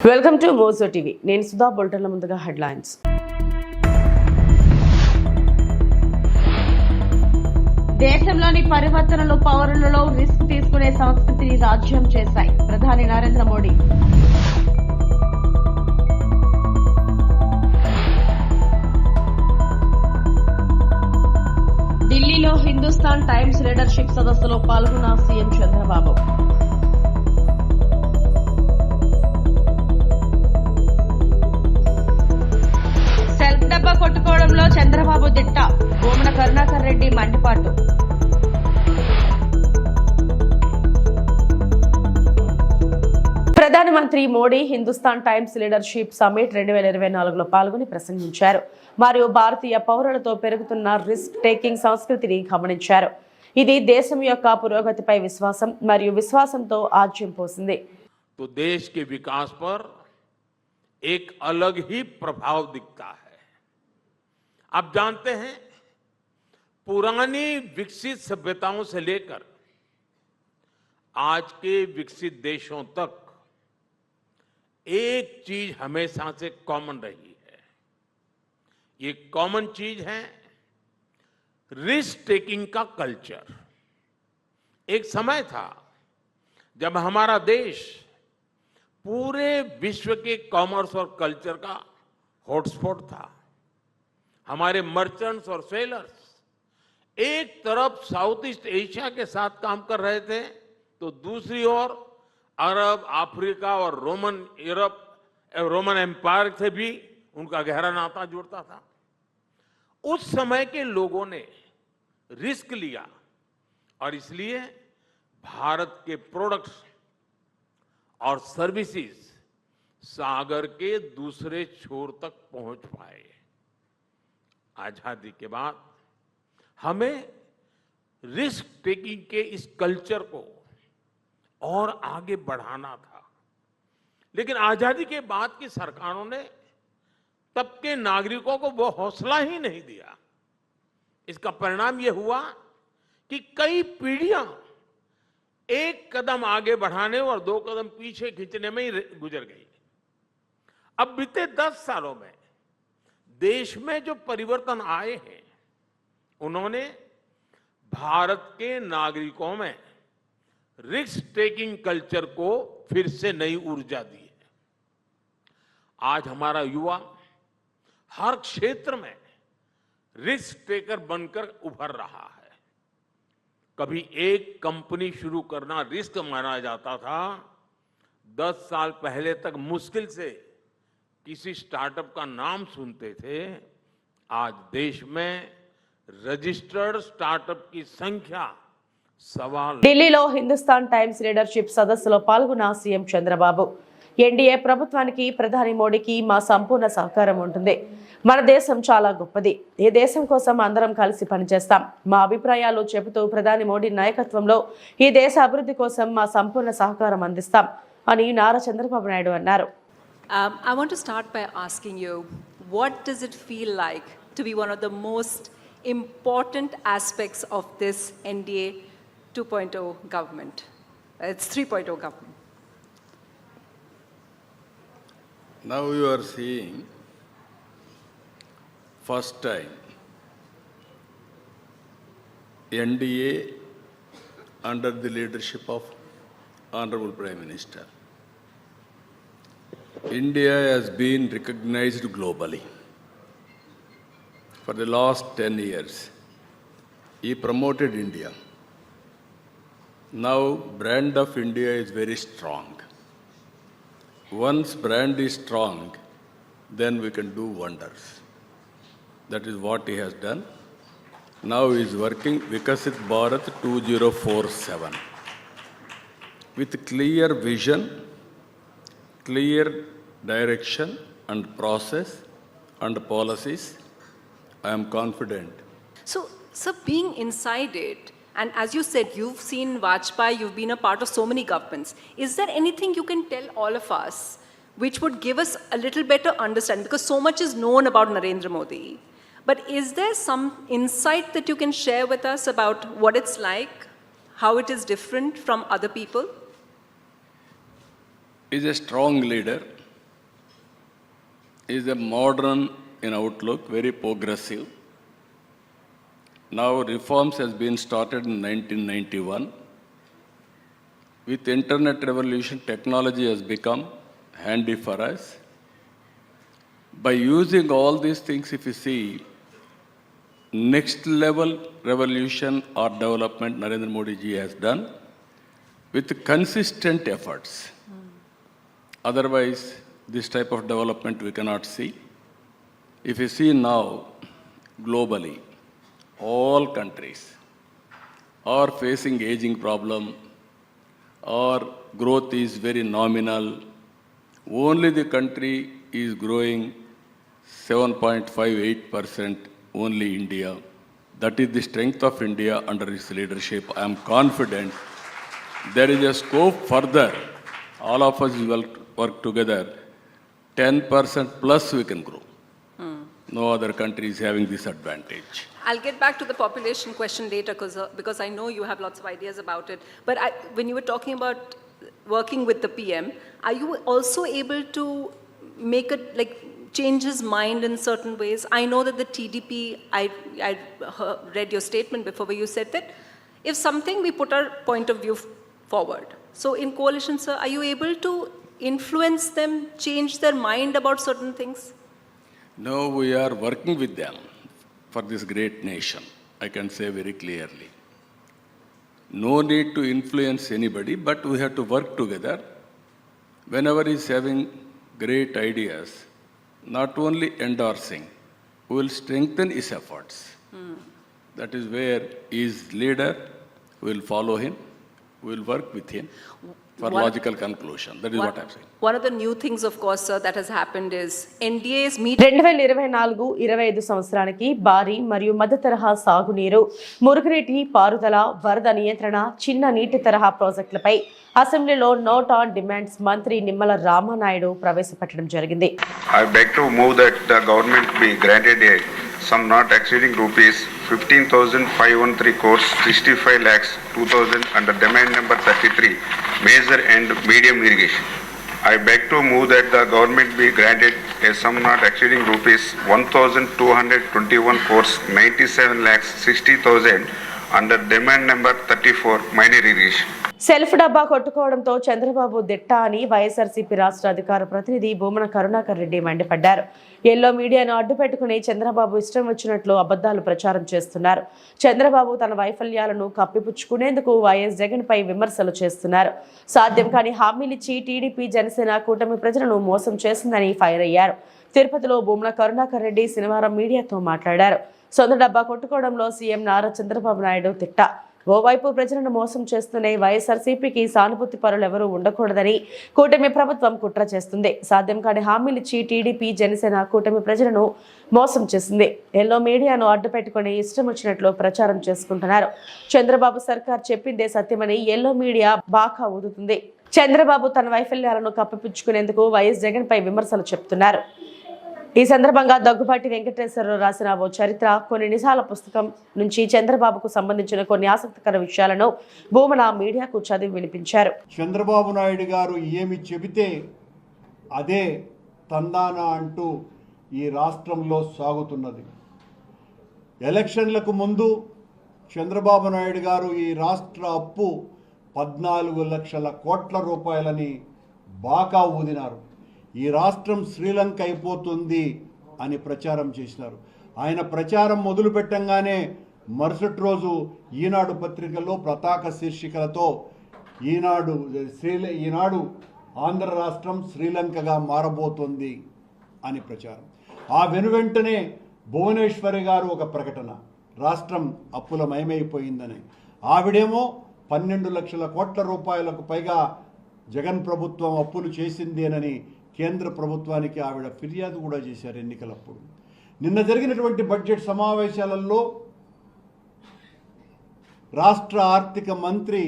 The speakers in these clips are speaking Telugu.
Welcome to Mojo TV. నేను సుధా. బులెటిన్ల ముందుగా హెడ్లైన్స్. దేశంలోని పరివర్తనలు పౌరులలో రిస్క్ తీసుకునే సంస్కృతిని రాజ్యం చేశాయి. ప్రధాని నరేంద్ర మోడీ. ఢిల్లీలో హిందుస్థాన్ టైమ్స్ లీడర్షిప్ సదస్సులో పాల్గొన్న సీఎం చంద్రబాబు. డబ్బా కొట్టుకోవడంలో చంద్రబాబు దిట్ట. భూమన కరుణాకర్ రెడ్డి మండిపాటు. ప్రధానమంత్రి Modi Hindustan Times leadership summit 2024లో పాల్గొని ప్రసంగించారు. మరియు భారతీయ పౌరులతో పెరుగుతున్న రిస్క్ టేకింగ్ సంస్కృతిని గమనించారు. ఇది దేశం యొక్క పురోగతిపై విశ్వాసం మరియు విశ్వాసంతో ఆజ్యం పోసింది. तो देश के विकास पर एक अलग ही प्रभाव दिखता है. आप जानते हैं, पुरानी विकसित सभ्यताओं से लेकर आज के विकसित देशों तक एक चीज हमेशा से कॉमन रही है. ये कॉमन चीज है रिस्क टेकिंग का कल्चर. एक समय था जब हमारा देश पूरे विश्व के कॉमर्स और कल्चर का हॉटस्पॉट था. हमारे मर्चेंट्स और सेलर्स एक तरफ साउथ ईस्ट एशिया के साथ काम कर रहे थे, तो दूसरी ओर अरब, अफ्रीका और रोमन एम्पायर से भी उनका गहरा नाता जुड़ता था. उस समय के लोगों ने रिस्क लिया और इसलिए भारत के प्रोडक्ट्स और सर्विसेज सागर के दूसरे छोर तक पहुंच पाए. आजादी के बाद हमें रिस्क टेकिंग के इस कल्चर को और आगे बढ़ाना था. लेकिन आजादी के बाद की सरकारों ने तब के नागरिकों को वो हौसला ही नहीं दिया. इसका परिणाम यह हुआ कि कई पीढ़ियां एक कदम आगे बढ़ाने और 2 कदम पीछे खींचने में ही गुजर गई. अब बीते 10 सालों में देश में जो परिवर्तन आए हैं, उन्होंने भारत के नागरिकों में रिस्क टेकिंग कल्चर को फिर से नई ऊर्जा दी है. आज हमारा युवा हर क्षेत्र में रिस्क टेकर बनकर उभर रहा है. कभी एक कंपनी शुरू करना रिस्क माना जाता था. 10 साल पहले तक मुश्किल से किसी स्टार्टअप का नाम सुनते थे. आज देश में रजिस्टर्ड स्टार्टअप की संख्या सवाल. ఢిల్లీలో హిందుస్థాన్ టైమ్స్ లీడర్షిప్ సదస్సులో పాల్గొన్న సీఎం చంద్రబాబు. ఎన్డీఏ ప్రభుత్వానికి ప్రధాని మోడీకి మా సంపూర్ణ సహకారం ఉంటుంది. మన దేశం చాలా గొప్పది. ఈ దేశం కోసం అందరం కలిసి పనిచేస్తాం. మా అభిప్రాయాలు చెబుతూ ప్రధాని మోడీ నాయకత్వంలో ఈ దేశ అభివృద్ధి కోసం మా సంపూర్ణ సహకారం అందిస్తాం అని నారా చంద్రబాబు నాయుడు అన్నారు. I want to start by asking you, what does it feel like to be one of the most important aspects of this NDA 2.0 government? It's 3.0 government. Now you are seeing first time NDA under the leadership of Honorable Prime Minister. India has been recognized globally. For the last 10 years, he promoted India. Now, brand of India is very strong. Once brand is strong, then we can do wonders. That is what he has done. Now he is working Vikasit Bharat 2047 with clear vision, clear direction and process and policies. I am confident. So, being inside it, and as you said, you've seen Vajpayee, you've been a part of so many governments. Is there anything you can tell all of us which would give us a little better understanding? Because so much is known about Narendra Modi. But is there some insight that you can share with us about what it's like, how it is different from other people? He is a strong leader. is a modern in outlook, very progressive. Now reforms has been started in 1991. With internet revolution, technology has become handy for us. By using all these things, if you see, next level revolution or development Narendra Modi ji has done with consistent efforts. Otherwise, this type of development we cannot see. If you see now, globally, all countries are facing aging problem, or growth is very nominal. Only the country is growing 7.58%, only India. That is the strength of India under its leadership. I am confident there is a scope further. All of us will work together. 10% plus we can grow. No other country is having this advantage. I'll get back to the population question later because I know you have lots of ideas about it. But when you were talking about working with the PM, are you also able to make it like change his mind in certain ways? I know that the TDP, I read your statement before where you said that if something, we put our point of view forward. So in coalition, sir, are you able to influence them, change their mind about certain things? No, we are working with them for this great nation. I can say very clearly. No need to influence anybody, but we have to work together. Whenever he is having great ideas, not only endorsing, we will strengthen his efforts. That is where he is leader, we will follow him, we will work with him for logical conclusion. That is what I am saying. One of the new things, of course, sir, that has happened is NDA's meet. 2024-25 సంవత్సరానికి భారీ మరియు మధ్య తరహా సాగునీరు, మురుగునీటి పారుదల, వరద నియంత్రణ, చిన్న నీటి తరహా ప్రాజెక్టులపై అసెంబ్లీలో నోట్ ఆన్ డిమాండ్స్ మంత్రి నిమ్మల రామానాయుడు ప్రవేశపెట్టడం జరిగింది. I beg to move that the government be granted a sum not exceeding rupees 15,513 crores 65 lakhs 2,000 under demand number 33 major and medium irrigation. I beg to move that the government be granted a sum not exceeding rupees 1,221 crores 97 lakhs 60,000 under demand number 34 minor irrigation. Self డబ్బా కొట్టుకోవడంతో చంద్రబాబు దిట్ట అని వైఎస్ఆర్సీపీ రాష్ట్ర అధికార ప్రతినిధి భూమన కరుణాకర్ రెడ్డి మండిపడ్డారు. ఎల్లో మీడియాను అడ్డు పెట్టుకుని చంద్రబాబు ఇష్టం వచ్చినట్లు అబద్ధాలు ప్రచారం చేస్తున్నారు. చంద్రబాబు తన వైఫల్యాలను కప్పిపుచ్చుకునేందుకు వైఎస్ జగన్ పై విమర్శలు చేస్తున్నారు. సాధ్యం కాని హామీలిచ్చి టీడీపీ జనసేన కూటమి ప్రజలను మోసం చేసిందని ఫైర్ అయ్యారు. తిరుపతిలో భూమన కరుణాకర్ రెడ్డి శనివారం మీడియాతో మాట్లాడారు. సొంత డబ్బా కొట్టుకోవడంలో సీఎం నారా చంద్రబాబు నాయుడు తిట్ట. ఓవైపు ప్రజలను మోసం చేస్తూనే వైఎస్ఆర్సీపీకి సానుభూతి పరులు ఎవరూ ఉండకూడదని కూటమి ప్రభుత్వం కుట్ర చేస్తుంది. సాధ్యం కాని హామీలిచ్చి టీడీపీ జనసేన కూటమి ప్రజలను మోసం చేసింది. ఎల్లో మీడియాను అడ్డు పెట్టుకుని ఇష్టం వచ్చినట్లు ప్రచారం చేసుకుంటున్నారు. చంద్రబాబు సర్కార్ చెప్పిందే సత్యమని ఎల్లో మీడియా బాకా ఊదుతుంది. చంద్రబాబు తన వైఫల్యాలను కప్పిపుచ్చుకునేందుకు వైఎస్ జగన్ పై విమర్శలు చెప్తున్నారు. ఈ సందర్భంగా దగ్గుబాటి వెంకటేశ్వరరావు రాసిన ఓ చరిత్ర, కొన్ని నిజాల పుస్తకం నుంచి చంద్రబాబుకు సంబంధించిన కొన్ని ఆసక్తికర విషయాలను భూమన మీడియాకు చదివి వినిపించారు. చంద్రబాబు నాయుడు గారు ఏమి చెబితే అదే తందానా అంటూ ఈ రాష్ట్రంలో సాగుతున్నది. ఎలక్షన్లకు ముందు చంద్రబాబు నాయుడు గారు ఈ రాష్ట్ర అప్పు 14 లక్షల కోట్ల రూపాయలని బాకా ఊదినారు. ఈ రాష్ట్రం శ్రీలంక అయిపోతుంది అని ప్రచారం చేసినారు. ఆయన ప్రచారం మొదలు పెట్టంగానే మరుసటి రోజు ఈనాడు పత్రికల్లో పతాక శీర్షికలతో ఈనాడు ఆంధ్ర రాష్ట్రం శ్రీలంకగా మారబోతుంది అని ప్రచారం. ఆ వెనువెంటనే భువనేశ్వరి గారు ఒక ప్రకటన, రాష్ట్రం అప్పులమయమైపోయిందని. ఆవిడేమో 12 లక్షల కోట్ల రూపాయలకు పైగా జగన్ ప్రభుత్వం అప్పులు చేసిందేనని కేంద్ర ప్రభుత్వానికి ఆవిడ ఫిర్యాదు కూడా చేశారు ఎన్నికలప్పుడు. నిన్న జరిగినటువంటి బడ్జెట్ సమావేశాలలో రాష్ట్ర ఆర్థిక మంత్రి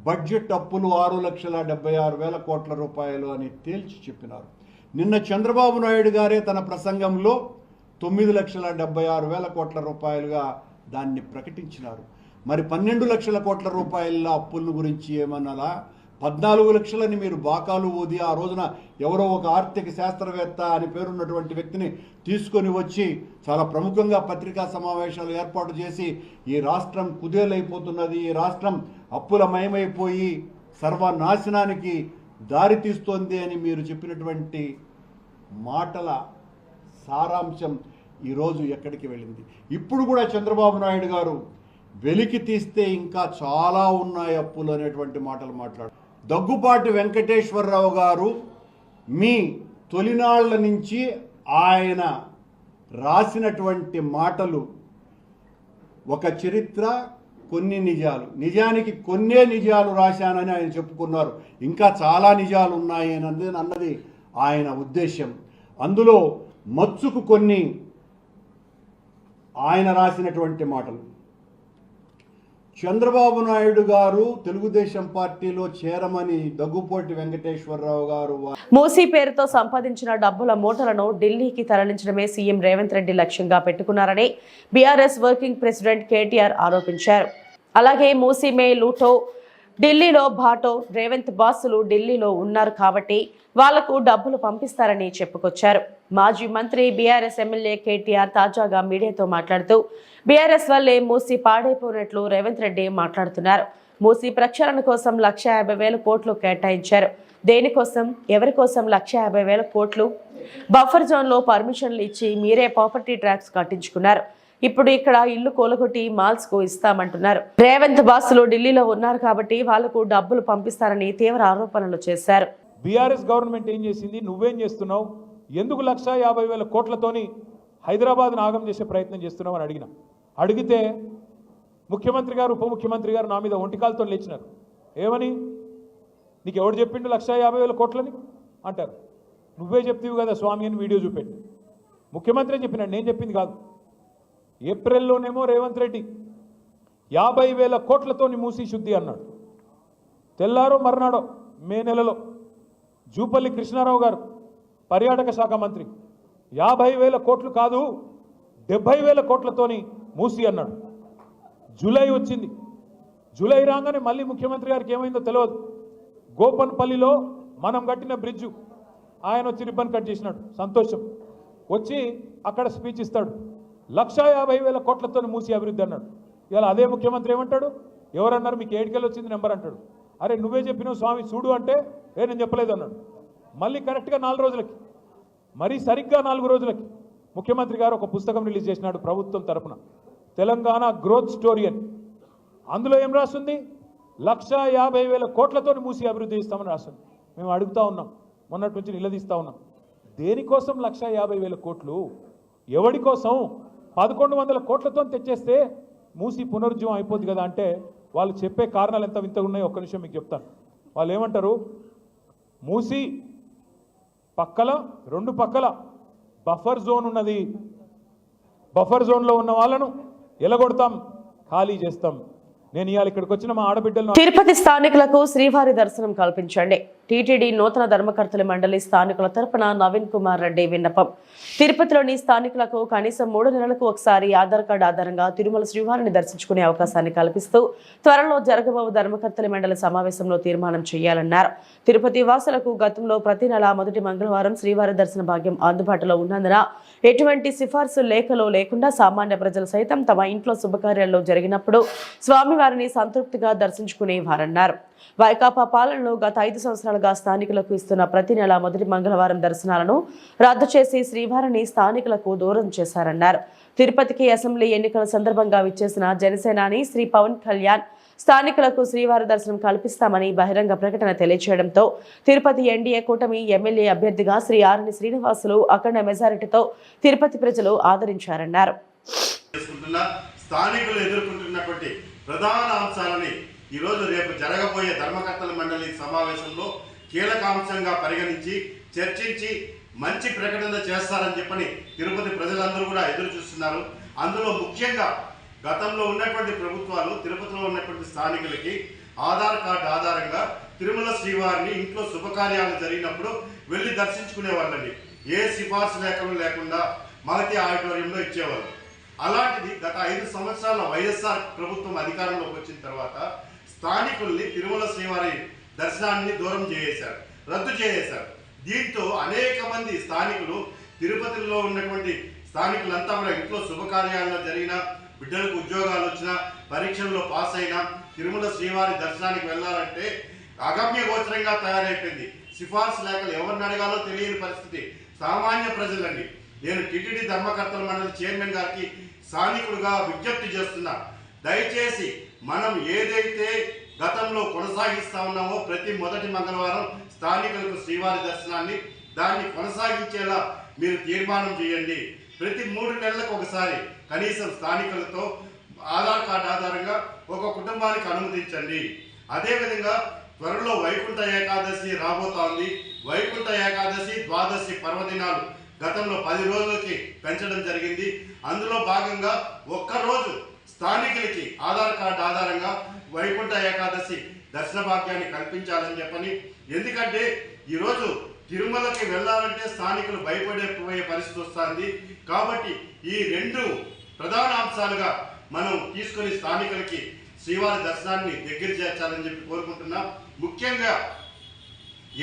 బడ్జెట్ అప్పులు 6,76,000 కోట్ల రూపాయలు అని తేల్చి చెప్పినారు. నిన్న చంద్రబాబు నాయుడు గారే తన ప్రసంగంలో 9,76,000 కోట్ల రూపాయలుగా దాన్ని ప్రకటించినారు. మరి 12 లక్షల కోట్ల రూపాయల అప్పుల గురించి ఏమన్నారా, 14 లక్షలని మీరు బాకాలు ఊది ఆ రోజున ఎవరో ఒక ఆర్థిక శాస్త్రవేత్త అని పేరున్నటువంటి వ్యక్తిని తీసుకొని వచ్చి చాలా ప్రముఖంగా పత్రికా సమావేశాలు ఏర్పాటు చేసి ఈ రాష్ట్రం కుదేలైపోతున్నది, ఈ రాష్ట్రం అప్పులమయమైపోయి సర్వనాశనానికి దారి తీస్తోంది అని మీరు చెప్పినటువంటి మాటల సారాంశం ఈరోజు ఎక్కడికి వెళ్ళింది? ఇప్పుడు కూడా చంద్రబాబు నాయుడు గారు వెలికి తీస్తే ఇంకా చాలా ఉన్నాయి అప్పులు అనేటువంటి మాటలు మాట్లాడు. దగ్గుపాటి వెంకటేశ్వరరావు గారు మీ తొలినాళ్ల నుంచి ఆయన రాసినటువంటి మాటలు ఒక చరిత్ర, కొన్ని నిజాలు. నిజానికి కొన్నే నిజాలు రాశానని ఆయన చెప్పుకున్నారు, ఇంకా చాలా నిజాలు ఉన్నాయి అన్నది ఆయన ఉద్దేశం. అందులో మచ్చుకు కొన్ని ఆయన రాసినటువంటి మాటలు. చంద్రబాబు నాయుడు గారు తెలుగుదేశం పార్టీలో చేరమని దగ్గుపాటి వెంకటేశ్వరరావు గారు మూసీ పేరుతో సంపాదించిన డబ్బుల మూటలను ఢిల్లీకి తరలించడమే సీఎం రేవంత్ రెడ్డి లక్ష్యంగా పెట్టుకున్నారని బీఆర్ఎస్ వర్కింగ్ ప్రెసిడెంట్ కేటీఆర్ ఆరోపించారు. అలాగే మూసీ మే లూటో, ఢిల్లీలో బాటో, రేవంత్ బాసులు ఢిల్లీలో ఉన్నారు కాబట్టి వాళ్లకు డబ్బులు పంపిస్తారని చెప్పుకొచ్చారు. మాజీ మంత్రి బీఆర్ఎస్ ఎమ్మెల్యే కేటీఆర్ తాజాగా మీడియాతో మాట్లాడుతూ బీఆర్ఎస్ వల్లే మూసీ పాడైపోయినట్లు రేవంత్ రెడ్డి మాట్లాడుతున్నారు. మూసీ ప్రక్షాళన కోసం 150,000 కోట్లు కేటాయించారు. దేనికోసం, ఎవరి కోసం 150,000 కోట్లు? బఫర్ జోన్లో పర్మిషన్లు ఇచ్చి మీరే ప్రాపర్టీ ట్యాక్స్ కట్టించుకున్నారు. ఇప్పుడు ఇక్కడ ఇల్లు కూలగొట్టి మాల్స్ కు ఇస్తామంటున్నారు. రేవంత్ బాసులు ఢిల్లీలో ఉన్నారు కాబట్టి వాళ్లకు డబ్బులు పంపిస్తారని తీవ్ర ఆరోపణలు చేశారు. బీఆర్ఎస్ గవర్నమెంట్ ఏం చేసింది, నువ్వేం చేస్తున్నావు, ఎందుకు 150,000 కోట్లతోని హైదరాబాద్ నాగం చేసే ప్రయత్నం చేస్తున్నావు అని అడిగితే ముఖ్యమంత్రి గారు, ఉప ముఖ్యమంత్రి గారు నా మీద ఒంటికాలతో లేచినారు. ఏమని, నీకు ఎవడు చెప్పిండు 150,000 కోట్లని అంటారు. నువ్వే చెప్తీవి కదా స్వామి అని వీడియో చూపెట్టి. ముఖ్యమంత్రి చెప్పినాడు, నేను చెప్పింది కాదు. ఏప్రిల్లోనేమో రేవంత్ రెడ్డి 50,000 కోట్లతో మూసీ శుద్ధి అన్నాడు. తెల్లారో మర్నాడో మే నెలలో జూపల్లి కృష్ణారావు గారు పర్యాటక శాఖ మంత్రి 50,000 కోట్లు కాదు 70,000 కోట్లతోని మూసీ అన్నాడు. జూలై వచ్చింది. జూలై రాగానే మళ్ళీ ముఖ్యమంత్రి గారికి ఏమైందో తెలియదు. గోపన్పల్లిలో మనం కట్టిన బ్రిడ్జు ఆయన వచ్చి రిబ్బన్ కట్ చేసినాడు, సంతోషం. వచ్చి అక్కడ స్పీచ్ ఇస్తాడు, 150,000 కోట్లతో మూసీ అభివృద్ధి అన్నాడు. ఇలా అదే ముఖ్యమంత్రి ఏమంటాడు, ఎవరన్నారు మీకు ఏడికెళ్ళి వచ్చింది నెంబర్ అంటాడు. అరే నువ్వే చెప్పినావు స్వామి చూడు అంటే నేను చెప్పలేదు అన్నాడు. మళ్ళీ కరెక్ట్గా 4 రోజులకి, మరీ సరిగ్గా 4 రోజులకి ముఖ్యమంత్రి గారు ఒక పుస్తకం రిలీజ్ చేసినాడు ప్రభుత్వం తరఫున, తెలంగాణ గ్రోత్ స్టోరీ అని. అందులో ఏం రాస్తుంది, 150,000 కోట్లతో మూసీ అభివృద్ధి ఇస్తామని రాస్తుంది. మేము అడుగుతా ఉన్నాం, మొన్నటి నుంచి నిలదీస్తూ ఉన్నాం, దేనికోసం 150,000 కోట్లు, ఎవడి కోసం? 1,100 కోట్లతో తెచ్చేస్తే మూసీ పునరుజ్జీవం అయిపోద్ది కదా అంటే వాళ్ళు చెప్పే కారణాలు ఎంత వింతగా ఉన్నాయో ఒక్క నిమిషం మీకు చెప్తాను. వాళ్ళు ఏమంటారు, మూసీ పక్కల 2 పక్కల బఫర్ జోన్ ఉన్నది, బఫర్ జోన్లో ఉన్న వాళ్ళను ఎలగొడతాం, ఖాళీ చేస్తాం. నేను ఇవాళ ఇక్కడికి వచ్చిన మా ఆడబిడ్డలను తిరుపతి స్థానికులకు శ్రీవారి దర్శనం కల్పించండి. టీటీడీ నూతన ధర్మకర్తల మండలి స్థానికుల తరపున నవీన్ కుమార్ రెడ్డి విన్నపం. తిరుపతిలోని స్థానికులకు కనీసం 3 నెలలకు ఒకసారి ఆధార్ కార్డు ఆధారంగా తిరుమల శ్రీవారిని దర్శించుకునే అవకాశాన్ని కల్పిస్తూ త్వరలో జరగబోవు ధర్మకర్తల మండలి సమావేశంలో తీర్మానం చేయాలన్నారు. తిరుపతి వాసులకు గతంలో ప్రతి నెల మొదటి మంగళవారం శ్రీవారి దర్శన భాగ్యం అందుబాటులో ఉన్నందున ఎటువంటి సిఫార్సు లేఖలో లేకుండా సామాన్య ప్రజలు సైతం తమ ఇంట్లో శుభకార్యాల్లో జరిగినప్పుడు స్వామివారిని సంతృప్తిగా దర్శించుకునేవారన్నారు. వైకాపా పాలనలో గత 5 సంవత్సరాలుగా స్థానికులకు ఇస్తున్న ప్రతి నెల మొదటి మంగళవారం దర్శనాలను రద్దు చేసి శ్రీవారిని స్థానికులకు దూరం చేశారన్నారు. తిరుపతికి అసెంబ్లీ ఎన్నికల సందర్భంగా విచ్చేసిన జనసేనాని శ్రీ పవన్ కళ్యాణ్ స్థానికులకు శ్రీవారి దర్శనం కల్పిస్తామని బహిరంగ ప్రకటన తెలియజేయడంతో తిరుపతి ఎన్డీఏ కూటమి ఎమ్మెల్యే అభ్యర్థిగా శ్రీ ఆర్ని శ్రీనివాసులు అఖండ మెజారిటీతో తిరుపతి ప్రజలు ఆదరించారన్నారు. స్థానికులు ఎదుర్కొంటున్నటువంటి ప్రధాన అంశాలని ఈరోజు రేపు జరగబోయే ధర్మకర్తల మండలి సమావేశంలో కీలక అంశంగా పరిగణించి చర్చించి మంచి ప్రకటన చేస్తారని చెప్పని తిరుపతి ప్రజలందరూ కూడా ఎదురు చూస్తున్నారు. అందులో ముఖ్యంగా గతంలో ఉన్నటువంటి ప్రభుత్వాలు తిరుపతిలో ఉన్నటువంటి స్థానికులకి ఆధార్ కార్డు ఆధారంగా తిరుమల శ్రీవారిని ఇంట్లో శుభకార్యాలు జరిగినప్పుడు వెళ్ళి దర్శించుకునే వాళ్ళని, ఏ సిఫార్సు లేఖలు లేకుండా మహతి ఆడిటోరియంలో ఇచ్చేవాళ్ళు. అలాంటిది గత 5 సంవత్సరాల వైఎస్ఆర్ ప్రభుత్వం అధికారంలోకి వచ్చిన తర్వాత స్థానికుల్ని తిరుమల శ్రీవారి దర్శనాన్ని దూరం చేసేశారు, రద్దు చేసేశారు. దీంతో అనేక మంది స్థానికులు, తిరుపతిలో ఉన్నటువంటి స్థానికులంతా కూడా ఇంట్లో శుభకార్యాల్లో జరిగిన, బిడ్డలకు ఉద్యోగాలు వచ్చినా, పరీక్షల్లో పాస్ అయినా తిరుమల శ్రీవారి దర్శనానికి వెళ్ళాలంటే అగమ్య గోచరంగా తయారైపోయింది. సిఫార్సు లేఖలు ఎవరిని అడగాలో తెలియని పరిస్థితి. సామాన్య ప్రజలండి. నేను టిటిడి ధర్మకర్తల మండలి చైర్మన్ గారికి స్థానికుడుగా విజ్ఞప్తి చేస్తున్నా, దయచేసి మనం ఏదైతే గతంలో కొనసాగిస్తా ఉన్నామో ప్రతి మొదటి మంగళవారం స్థానికులకు శ్రీవారి దర్శనాన్ని దాన్ని కొనసాగించేలా మీరు తీర్మానం చేయండి. ప్రతి 3 నెలలకు ఒకసారి కనీసం స్థానికులతో ఆధార్ కార్డు ఆధారంగా ఒక కుటుంబానికి అనుమతించండి. అదేవిధంగా త్వరలో వైకుంఠ ఏకాదశి రాబోతోంది. వైకుంఠ ఏకాదశి, ద్వాదశి పర్వదినాలు గతంలో 10 రోజులకి పెంచడం జరిగింది. అందులో భాగంగా ఒక్కరోజు స్థానికులకి ఆధార్ కార్డు ఆధారంగా వైకుంఠ ఏకాదశి దర్శన భాగ్యాన్ని కల్పించాలని చెప్పని. ఎందుకంటే ఈరోజు తిరుమలకి వెళ్ళాలంటే స్థానికులు భయపడిపోయే పరిస్థితి వస్తుంది. కాబట్టి ఈ 2 ప్రధాన అంశాలుగా మనం తీసుకొని స్థానికులకి శ్రీవారి దర్శనాన్ని దగ్గర చేర్చాలని చెప్పి కోరుకుంటున్నాం. ముఖ్యంగా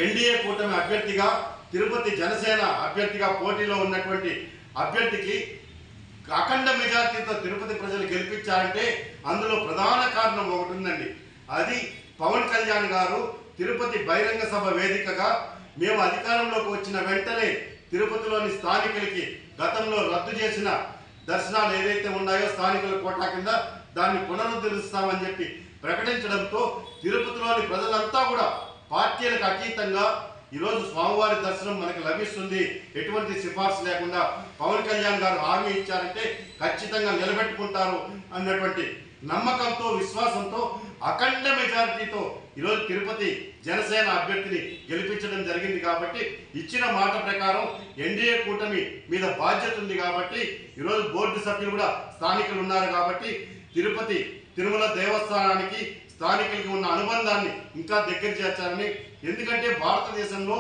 ఎన్డీఏ కూటమి అభ్యర్థిగా, తిరుపతి జనసేన అభ్యర్థిగా పోటీలో ఉన్నటువంటి అభ్యర్థికి అఖండ మెజార్టీతో తిరుపతి ప్రజలు గెలిపించాలంటే అందులో ప్రధాన కారణం ఒకటి ఉందండి. అది పవన్ కళ్యాణ్ గారు తిరుపతి బహిరంగ సభ వేదికగా మేము అధికారంలోకి వచ్చిన వెంటనే తిరుపతిలోని స్థానికులకి గతంలో రద్దు చేసిన దర్శనాలు ఏదైతే ఉన్నాయో స్థానికుల కోటా కింద దాన్ని పునరుద్ధరిస్తామని చెప్పి ప్రకటించడంతో తిరుపతిలోని ప్రజలంతా కూడా పార్టీలకు అతీతంగా ఈరోజు స్వామివారి దర్శనం మనకు లభిస్తుంది, ఎటువంటి సిఫార్సు లేకుండా పవన్ కళ్యాణ్ గారు హామీ ఇచ్చారంటే ఖచ్చితంగా నిలబెట్టుకుంటారు అన్నటువంటి నమ్మకంతో, విశ్వాసంతో అఖండ మెజారిటీతో ఈరోజు తిరుపతి జనసేన అభ్యర్థిని గెలిపించడం జరిగింది. కాబట్టి ఇచ్చిన మాట ప్రకారం ఎన్డీఏ కూటమి మీద బాధ్యత ఉంది. కాబట్టి ఈరోజు బోర్డు సభ్యులు కూడా స్థానికులు ఉన్నారు. కాబట్టి తిరుపతి తిరుమల దేవస్థానానికి స్థానికులకి ఉన్న అనుబంధాన్ని ఇంకా దగ్గర చేర్చాలని. ఎందుకంటే భారతదేశంలో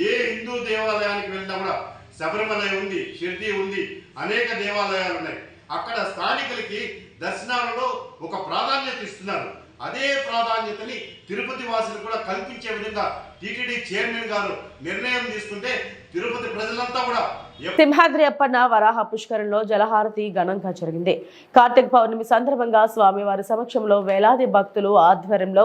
ఏ హిందూ దేవాలయానికి వెళ్ళినా కూడా శబరిమల ఉంది, షిర్డీ ఉంది, అనేక దేవాలయాలు ఉన్నాయి. అక్కడ స్థానికులకి దర్శనాలలో ఒక ప్రాధాన్యత ఇస్తున్నారు. అదే ప్రాధాన్యతని తిరుపతి వాసులు కూడా కల్పించే విధంగా టీటీడీ చైర్మన్ గారు నిర్ణయం తీసుకుంటే తిరుపతి ప్రజలంతా కూడా. సింహాద్రి అప్పన్న వరాహ పుష్కరంలో జలహారతి ఘనంగా జరిగింది. కార్తీక పౌర్ణమి సందర్భంగా స్వామివారి సమక్షంలో వేలాది భక్తులు ఆధ్వర్యంలో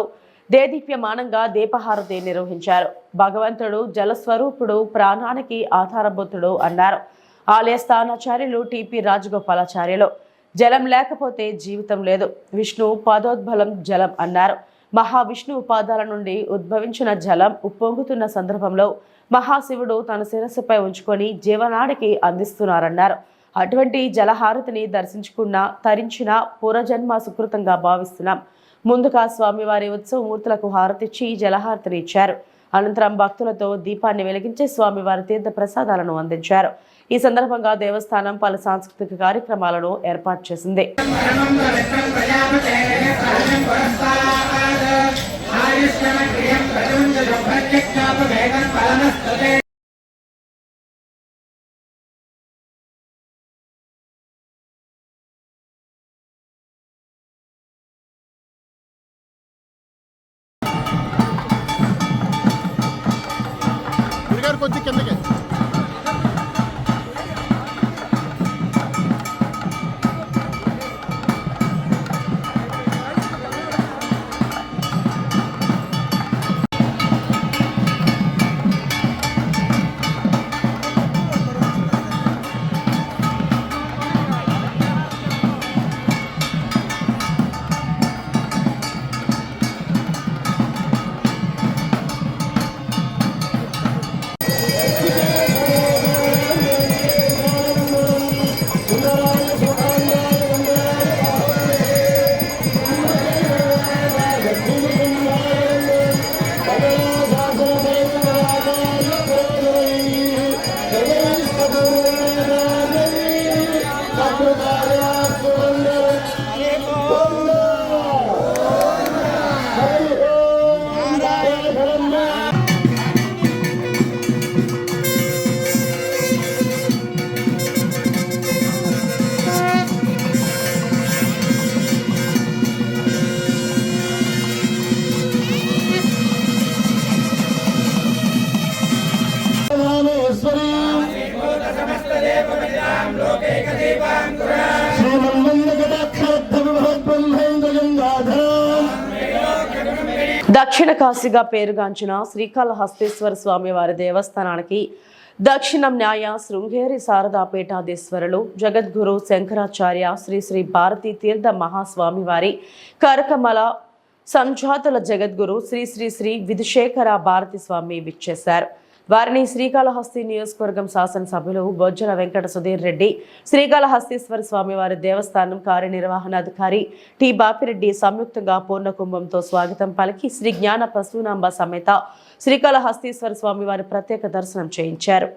దేదీప్యమానంగా దీపహారతి నిర్వహించారు. భగవంతుడు జలస్వరూపుడు, ప్రాణానికి ఆధారభూతుడు అన్నారు ఆలయ స్థానాచార్యులు టిపి రాజగోపాలాచార్యులు. జలం లేకపోతే జీవితం లేదు, విష్ణు పాదోద్బలం జలం అన్నారు. మహావిష్ణువు పాదాల నుండి ఉద్భవించిన జలం ఉప్పొంగుతున్న సందర్భంలో మహాశివుడు తన శిరస్సుపై ఉంచుకొని జీవనాడికి అందిస్తున్నారన్నారు. అటువంటి జలహారతిని దర్శించుకున్న, తరించిన పూర్వజన్మ సుకృతంగా భావిస్తున్నాం. ముందుగా స్వామివారి ఉత్సవమూర్తులకు హారతిచ్చి జలహారతిని ఇచ్చారు. అనంతరం భక్తులతో దీపాన్ని వెలిగించి స్వామివారి తీర్థ ప్రసాదాలను అందించారు. ఈ సందర్భంగా దేవస్థానం పలు సాంస్కృతిక కార్యక్రమాలను ఏర్పాటు చేసింది. కొద్ది కిందకి దక్షిణ కాశీగా పేరుగాంచిన శ్రీకాళహస్తీశ్వర స్వామి వారి దేవస్థానానికి దక్షిణం న్యాయ శృంగేరి శారదా పీఠాధీశ్వరులు జగద్గురు శంకరాచార్య శ్రీ శ్రీ భారతీ తీర్థ మహాస్వామి వారి కరకమల సంజాతుల జగద్గురు శ్రీ శ్రీ శ్రీ విధుశేఖర భారతి స్వామి విచ్చేశారు. వారిని శ్రీకాళహస్తి నియోజకవర్గం శాసనసభ్యులు బొజ్జల వెంకట సుధీర్ రెడ్డి, శ్రీకాళహస్తీశ్వర స్వామి వారి దేవస్థానం కార్యనిర్వహణాధికారి టి బాపిరెడ్డి సంయుక్తంగా పూర్ణ కుంభంతో స్వాగతం పలికి శ్రీ జ్ఞాన ప్రసూనాంబ సమేత శ్రీకాళహస్తీశ్వర స్వామి వారి ప్రత్యేక దర్శనం చేయించారు.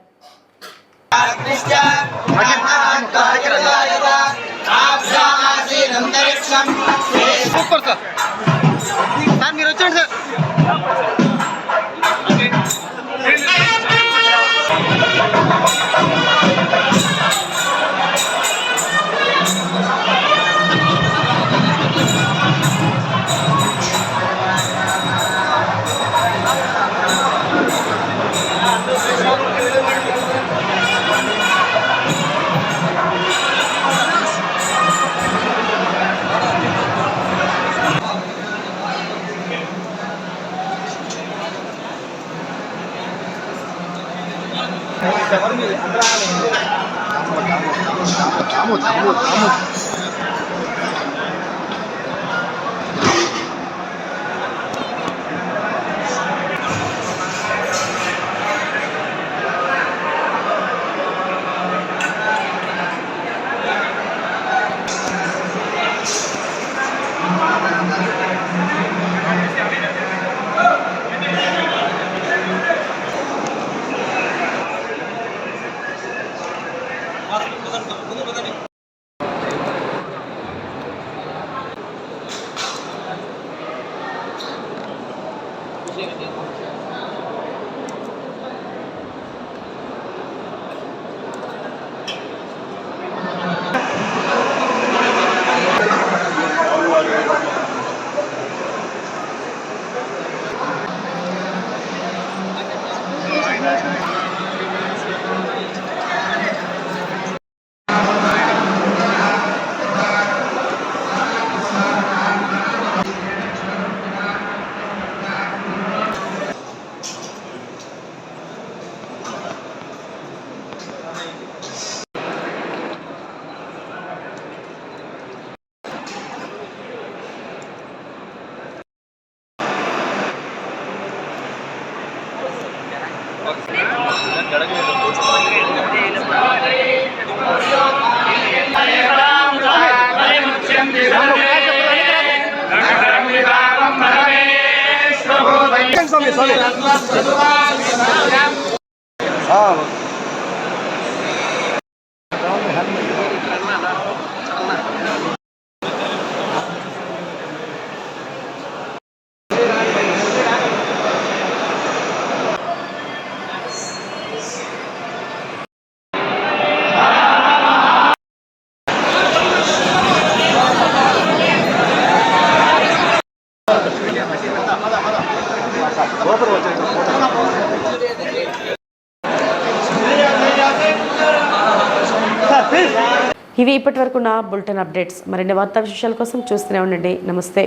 ఇవి ఇప్పటివరకు నా బులెటిన్ అప్డేట్స్. మరిన్ని వార్తా విశేషాల కోసం చూస్తూనే ఉండండి. నమస్తే.